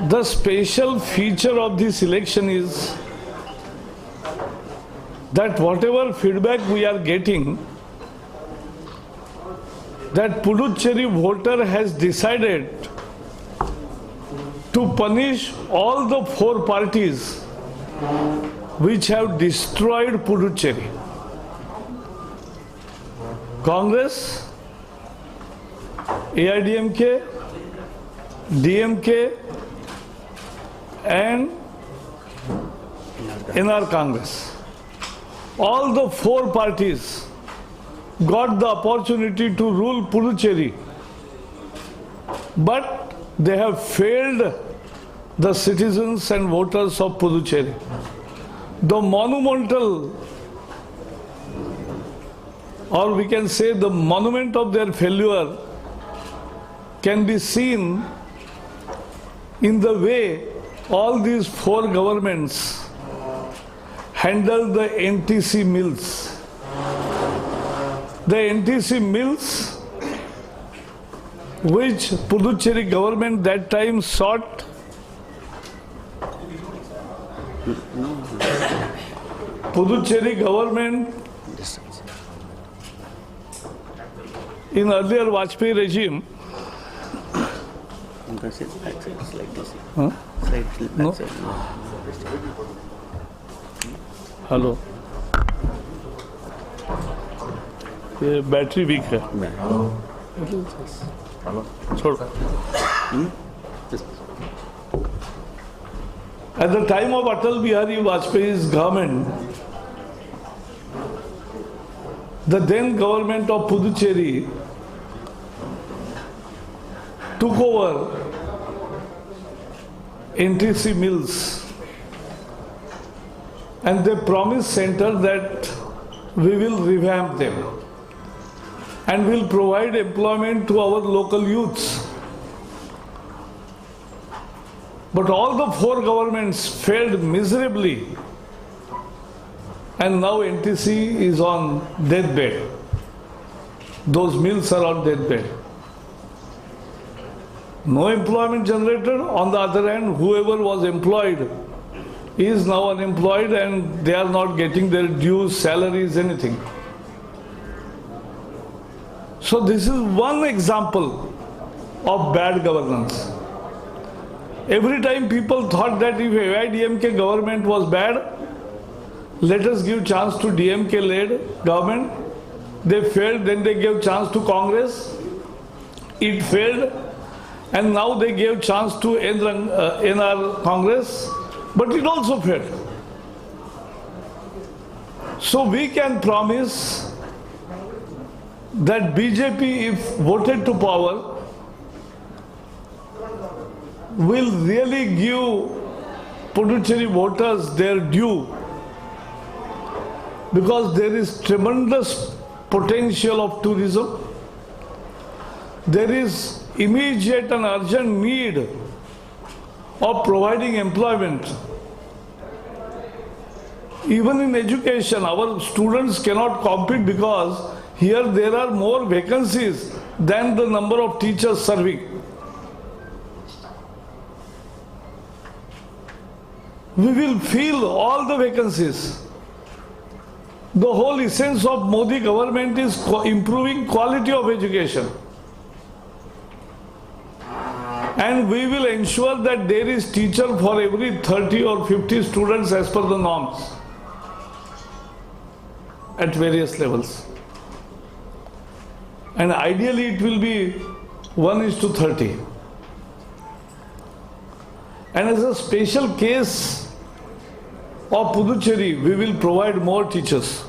The special feature of this election is that whatever feedback we are getting, that Puducherry voter has decided to punish all the four parties which have destroyed Puducherry. Congress, AIADMK, DMK and NR Congress. All the four parties got the opportunity to rule Puducherry, but they have failed the citizens and voters of Puducherry. The monumental, or we can say the monument of their failure, can be seen in the way all these four governments handle the NTC mills. The NTC mills, which Puducherry government that time sought Puducherry government in earlier Vajpayee regime. Huh? No? Hello. ये battery week है. छोड़ो. At the time of Atal Bihari Vajpayee's government, the then government of Puducherry took over NTC mills and they promised center that we will revamp them and will provide employment to our local youths. But all the four governments failed miserably and now NTC is on deathbed. Those mills are on deathbed. No employment generated. On the other hand, whoever was employed is now unemployed and they are not getting their dues, salaries, anything. So this is one example of bad governance. Every time people thought that if AIADMK government was bad, let us give chance to DMK-led government. They failed, then they gave chance to Congress. It failed, and now they gave chance to NR Congress, but it also failed. So we can promise that BJP, if voted to power, will really give Puducherry voters their due, because there is tremendous potential of tourism. There is immediate and urgent need of providing employment. Even in education, our students cannot compete because here there are more vacancies than the number of teachers serving. We will fill all the vacancies. The whole essence of Modi government is improving quality of education. And we will ensure that there is teacher for every 30 or 50 students as per the norms at various levels. And ideally it will be 1:30. And as a special case of Puducherry, we will provide more teachers.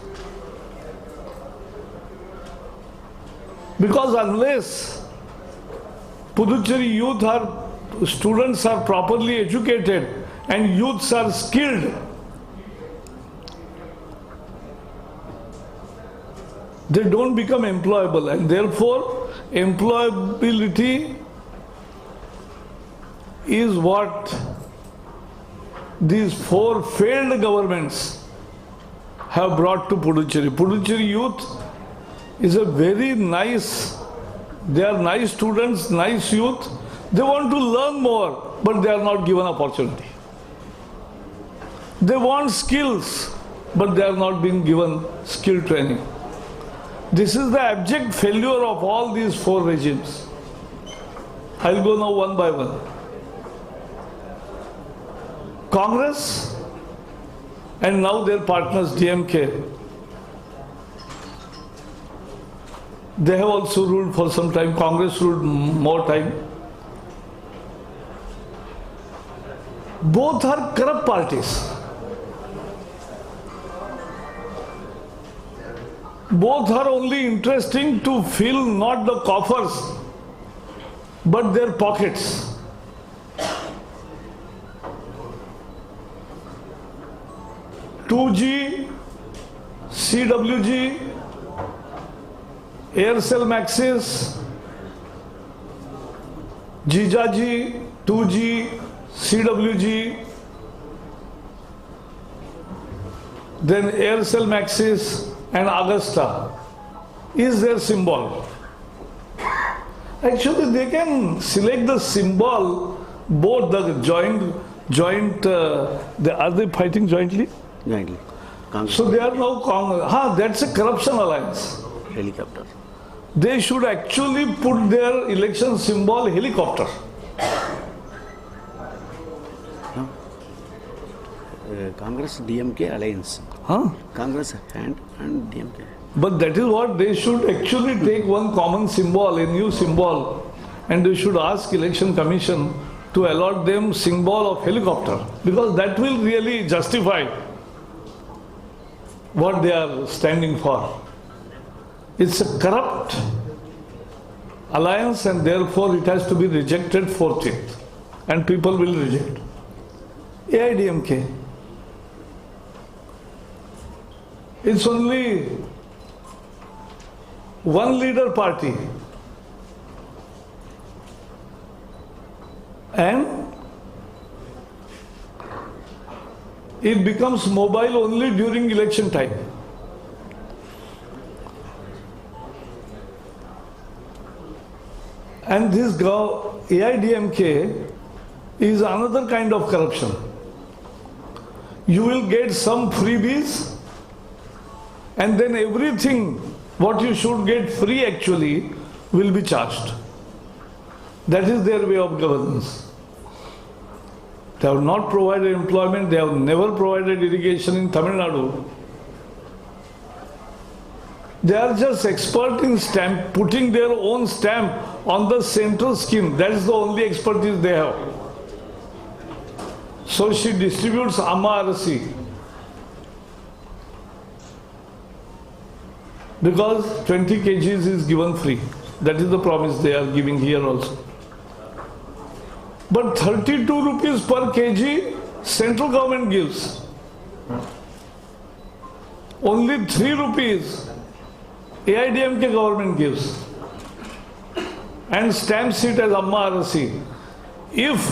Because unless Puducherry students are properly educated and youths are skilled, they don't become employable, and therefore employability is what these four failed governments have brought to Puducherry. Puducherry youth is a very nice, they are nice students, nice youth, They want to learn more, but they are not given opportunity. They want skills, but they are not being given skill training. This is the abject failure of all these four regimes. I'll go now one by one. Congress and now their partners DMK, they have also ruled for some time. Congress ruled more time. Both are corrupt parties. Both are only interesting to fill not the coffers, but their pockets. (2G), CWG, Aircel Maxis, Jijaji, 2G, CWG, then Aircel Maxis and Augusta is their symbol. Actually, they can select the symbol, both the joint, are they fighting jointly? Jointly. So they are now, that's a corruption alliance. Helicopter. They should actually put their election symbol helicopter. No. Congress DMK alliance. Congress and DMK. But that is what they should actually take one common symbol, a new symbol, and they should ask Election Commission to allot them symbol of helicopter, because that will really justify what they are standing for. It's a corrupt alliance and therefore it has to be rejected forthwith, and people will reject. AIADMK, it's only one leader party and it becomes mobile only during election time. And this AIADMK is another kind of corruption. You will get some freebies and then everything what you should get free actually will be charged. That is their way of governance. They have not provided employment, they have never provided irrigation in Tamil Nadu. They are just expert in putting their own stamp on the central scheme. That is the only expertise they have. So she distributes AINRC because 20 kgs is given free. That is the promise they are giving here also. But 32 rupees per kg central government gives. Only 3 rupees AIADMK government gives and stamps it as AINRC. If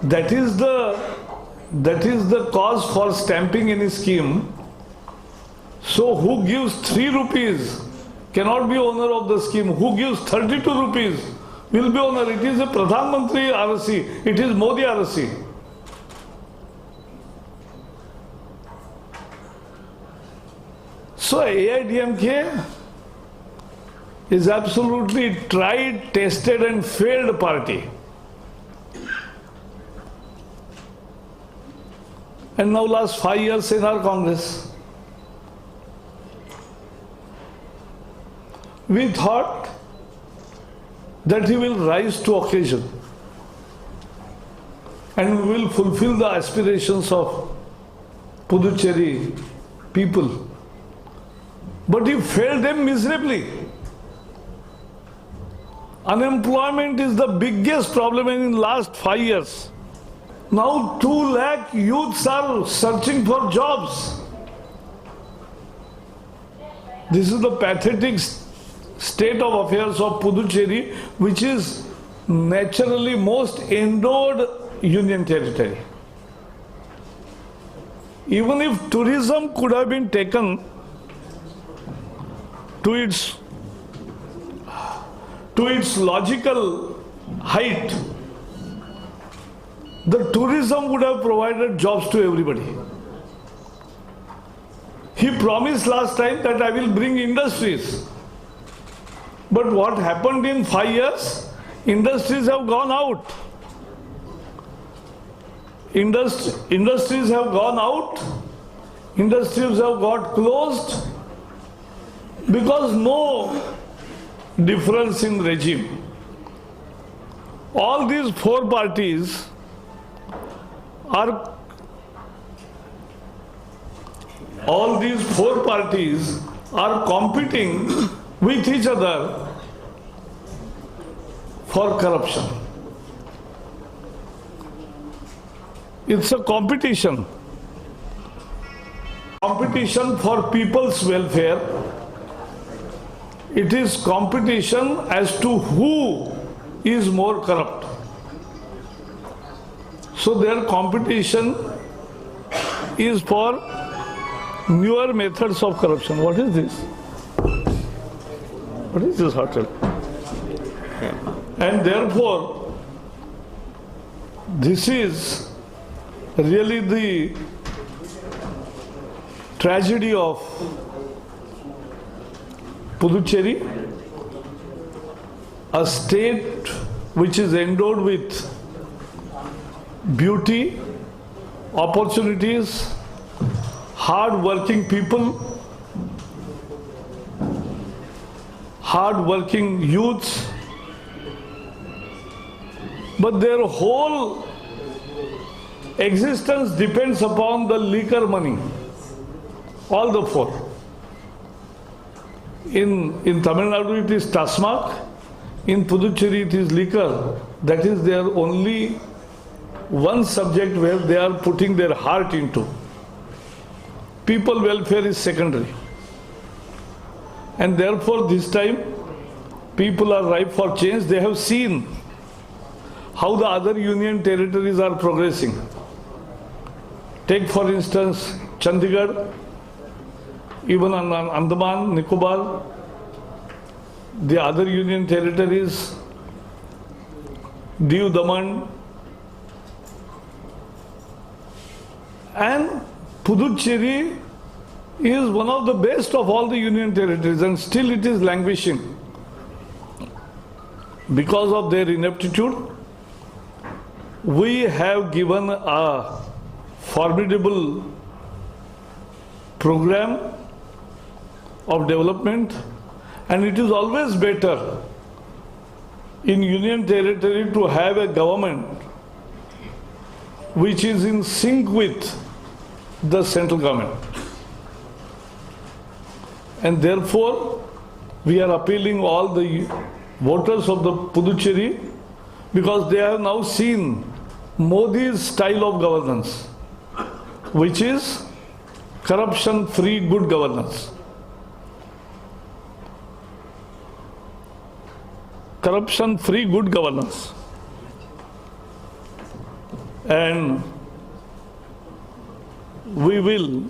that is the cause for stamping any scheme, so who gives 3 rupees cannot be owner of the scheme. Who gives 32 rupees will be owner. It is a Pradhan Mantri RC, it is Modi RC. So AIADMK is absolutely tried, tested and failed party. And now last 5 years in our Congress, we thought that he will rise to occasion and we will fulfill the aspirations of Puducherry people. But he failed them miserably. Unemployment is the biggest problem in the last 5 years. Now 2 lakh youths are searching for jobs. This is the pathetic state of affairs of Puducherry, which is naturally most endowed union territory. Even if tourism could have been taken to its logical height, the tourism would have provided jobs to everybody. He promised last time that I will bring industries. But what happened in 5 years? Industries have gone out. Industries have gone out. Industries have got closed because no difference in regime. All these four parties are competing with each other for corruption. It's a competition. Competition for people's welfare. It is competition as to who is more corrupt. So their competition is for newer methods of corruption. What is this? What is this hotel? And therefore, this is really the tragedy of Puducherry, a state which is endowed with beauty, opportunities, hard-working people, hard-working youths, but their whole existence depends upon the liquor money. All the four. In Tamil Nadu it is Tasmak, in Puducherry it is liquor. That is their only one subject where they are putting their heart into. People welfare is secondary. And therefore this time people are ripe for change. They have seen how the other union territories are progressing. Take for instance Chandigarh, even on Andaman, Nicobar, the other union territories, Diu, Daman, and Puducherry is one of the best of all the union territories, and still it is languishing because of their ineptitude. We have given a formidable program of development, and it is always better in union territory to have a government which is in sync with the central government. And therefore we are appealing all the voters of the Puducherry, because they have now seen Modi's style of governance, which is corruption-free good governance. Corruption-free good governance. And we will.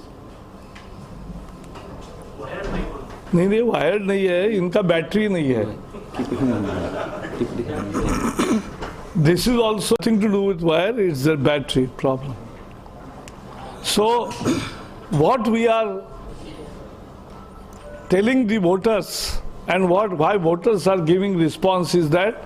नहीं wired नहीं है, इनका battery नहीं है. This is also nothing to do with wire, it's the battery problem. So what we are telling the voters, and why voters are giving response, is that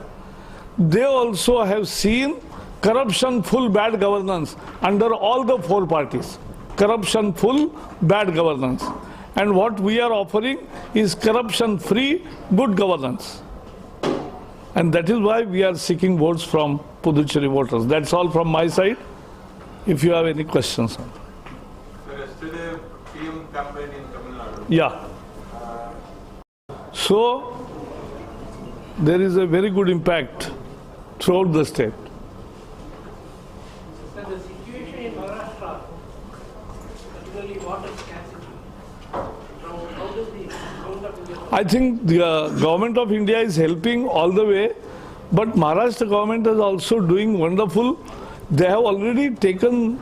they also have seen corruption full bad governance under all the four parties. Corruption full bad governance. And what we are offering is corruption free good governance. And that is why we are seeking votes from Puducherry voters. That's all from my side. If you have any questions. So yesterday PM campaign in Tamil Nadu. Yeah. So there is a very good impact throughout the state. Sir, the situation in Maharashtra, particularly water scarcity, how does the government of India? I think the government of India is helping all the way, but Maharashtra government is also doing wonderful. They have already taken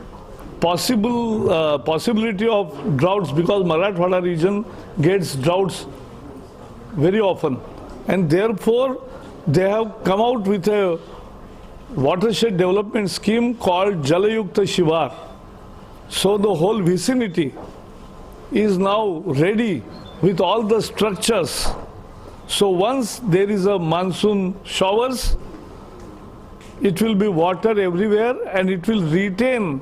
possibility of droughts, because Marathwada region gets droughts very often, and therefore they have come out with a watershed development scheme called Jalayukta Shivar. So the whole vicinity is now ready with all the structures. So once there is a monsoon showers, it will be water everywhere and it will retain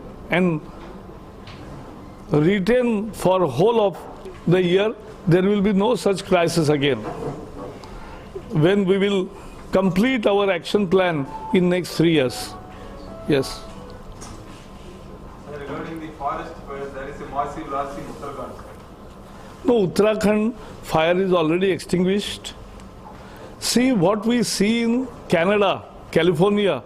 for whole of the year. There will be no such crisis again. When we will complete our action plan in next 3 years. Yes. Regarding the forest fire, there is a massive loss in Uttarakhand. No, Uttarakhand fire is already extinguished. See what we see in Canada, California,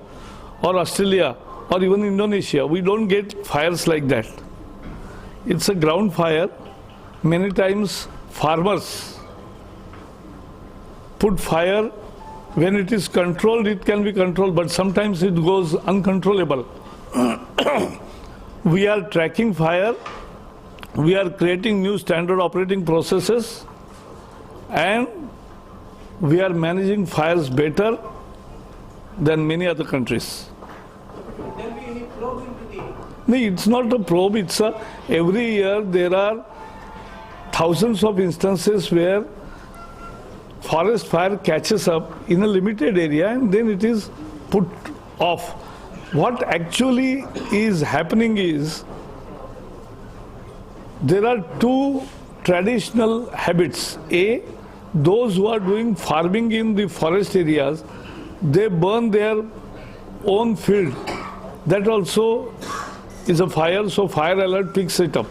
or Australia, or even Indonesia. We don't get fires like that. It's a ground fire. Many times farmers put fire. When it is controlled, it can be controlled, but sometimes it goes uncontrollable. We are tracking fire. We are creating new standard operating processes, and we are managing fires better than many other countries. Will there be any probe into the... No, it's not a probe. It's a, every year there are thousands of instances where forest fire catches up in a limited area and then it is put off. What actually is happening is there are two traditional habits. A, those who are doing farming in the forest areas, they burn their own field. That also is a fire, so fire alert picks it up.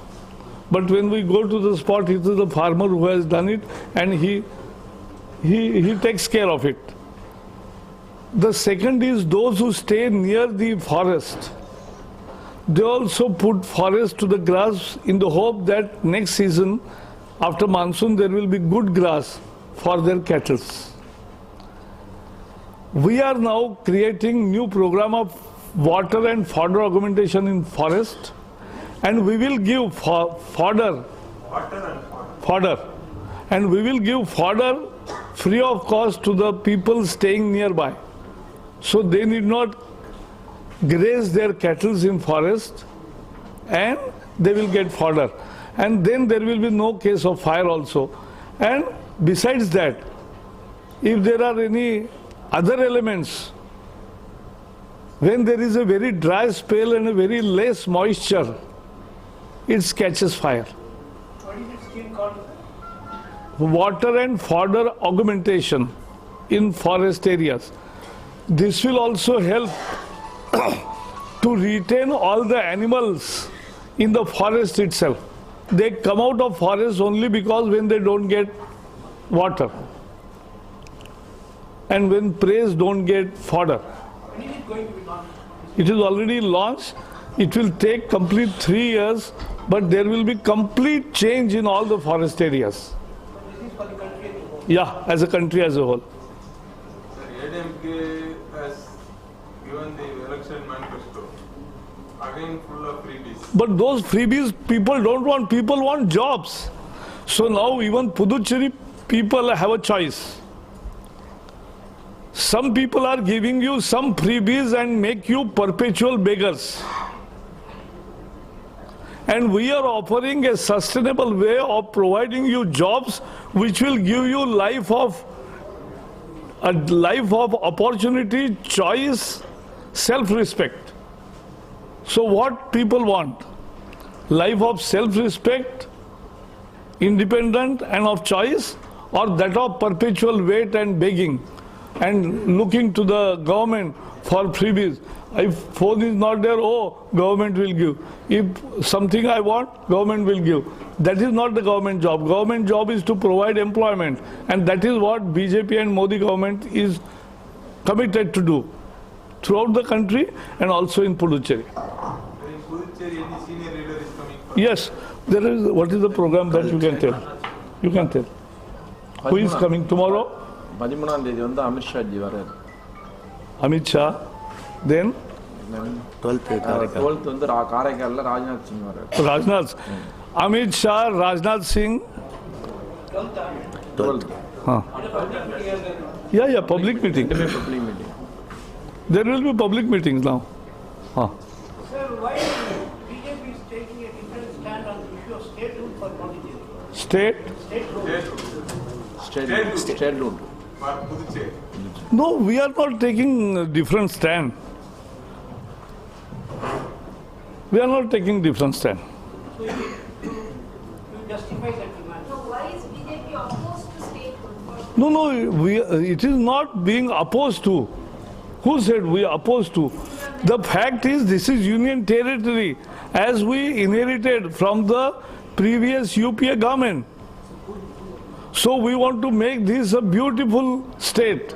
But when we go to the spot, it is the farmer who has done it and he takes care of it. The second is those who stay near the forest. They also put forest to the grass in the hope that next season, after monsoon, there will be good grass for their cattle. We are now creating new program of water and fodder augmentation in forest, and we will give fodder, and we will give fodder free of cost to the people staying nearby. So they need not graze their cattle in forest and they will get fodder. And then there will be no case of fire also. And besides that, if there are any other elements, when there is a very dry spell and a very less moisture, it catches fire. What is it scheme called? Water and fodder augmentation in forest areas. This will also help to retain all the animals in the forest itself. They come out of forest only because when they don't get water and when preys don't get fodder. When is it going to be launched? It is already launched. It will take complete 3 years, but there will be complete change in all the forest areas. This is for the country as a whole. Yeah, as a country as a whole. AIADMK has given the election manifesto, again full of freebies. But those freebies people don't want. People want jobs. So now even Puducherry people have a choice. Some people are giving you some freebies and make you perpetual beggars. And we are offering a sustainable way of providing you jobs which will give you a life of opportunity, choice, self-respect. So what people want? Life of self-respect, independent and of choice, or that of perpetual wait and begging and looking to the government for freebies. If phone is not there, oh, government will give. If something I want, government will give. That is not the government job. Government job is to provide employment, and that is what BJP and Modi government is committed to do throughout the country and also in Puducherry. In Puducherry, any senior leader is coming for... Yes, there is. What is the program that you can tell? You can tell. Who is coming tomorrow? 13ஆம் தேதி வந்து Amit Shah G வராரு. Amit Shah. Then 12th வந்து காரைக்கால்ல ராஜ்நாத் சிங் வராரு. Rajnath. Amit Shah, Rajnath Singh. 12th. Huh. Yeah, public meeting. Public meeting. There will be public meetings now. Huh. Sir, why BJP is taking a different stand on the issue of statehood for Puducherry? State? State road. State route. For Puducherry. No, we are not taking a different stand. We are not taking different stand. So you justify that demand. So why is BJP opposed to statehood? No, it is not being opposed to. Who said we are opposed to? The fact is this is union territory as we inherited from the previous UPA government. So we want to make this a beautiful state.